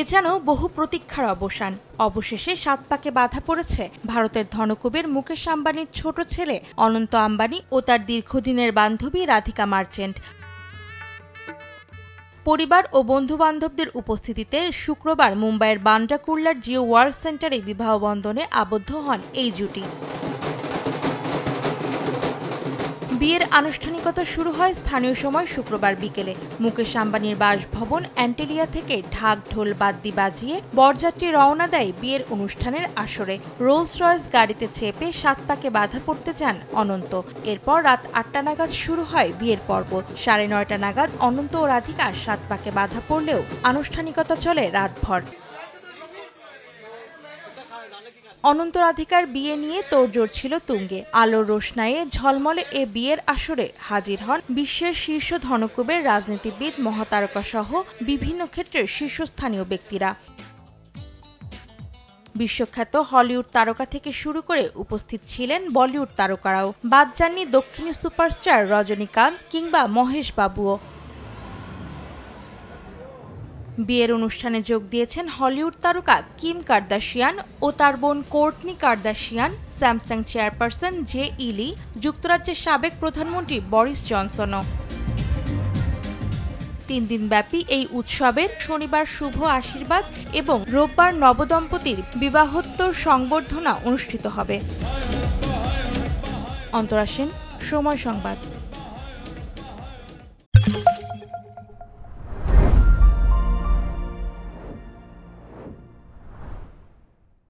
এ যেন বহু প্রতীক্ষার অবসান। অবশেষে ৭ পাকে বাধা পড়েছে ভারতের ধনকুবের মুকেশ আম্বানির ছোট ছেলে অনন্ত আম্বানি ও তার দীর্ঘদিনের বান্ধবী রাধিকা মার্চেন্ট। পরিবার ও বন্ধু-বান্ধবদের উপস্থিতিতে শুক্রবার মুম্বাইয়ের বান্দ্রা কুর্লার জিও ওয়ার্ল্ড সেন্টারে বিবাহ বন্ধনে আবদ্ধ হন এই জুটি। বিয়ের আনুষ্ঠানিকতা শুরু হয় স্থানীয় সময় শুক্রবার বিকেলে। মুকেশ আম্বানির বাসভবন অ্যান্টেলিয়া থেকে ঢাক ঢোল বাদ্যি বাজিয়ে বরযাত্রী রওনা দেয় বিয়ের অনুষ্ঠানের আসরে। রোলস রয়েস গাড়িতে চেপে ৭ পাকে বাধা পড়তে যান অনন্ত। এরপর রাত ৮টা নাগাদ শুরু হয় বিয়ের পর্ব। ৯:৩০ নাগাদ অনন্ত ও রাধিকা ৭ পাকে বাধা পড়লেও আনুষ্ঠানিকতা চলে রাতভর। অনন্ত রাধিকার বিয়ে নিয়ে তোড়জোড় ছিল তুঙ্গে। আলোর রোশনাইয়ে ঝলমলে এ বিয়ের আসরে হাজির হন বিশ্বের শীর্ষ ধনকুবের রাজনীতিবিদ, মহাতারকা সহ বিভিন্ন ক্ষেত্রের শীর্ষস্থানীয় ব্যক্তিরা। বিশ্বখ্যাত হলিউড তারকা থেকে শুরু করে উপস্থিত ছিলেন বলিউড তারকারাও। বাদ যাননি দক্ষিণী সুপারস্টার রজনীকান্ত কিংবা মহেশ বাবুও। বিয়ের অনুষ্ঠানে যোগ দিয়েছেন হলিউড তারকা কিম কার্দাশিয়ান ও তার বোন Courtney Kardashian, Samsung chairperson Jay Y Lee, যুক্তরাজ্যের সাবেক প্রধানমন্ত্রী বরিস জনসনও। ৩ দিনব্যাপী এই উৎসবের শনিবার শুভ আশীর্বাদ এবং রোববার নবদম্পতির বিবাহোত্তর সংবর্ধনা অনুষ্ঠিত হবে। অন্তরা সেন, সময় সংবাদ।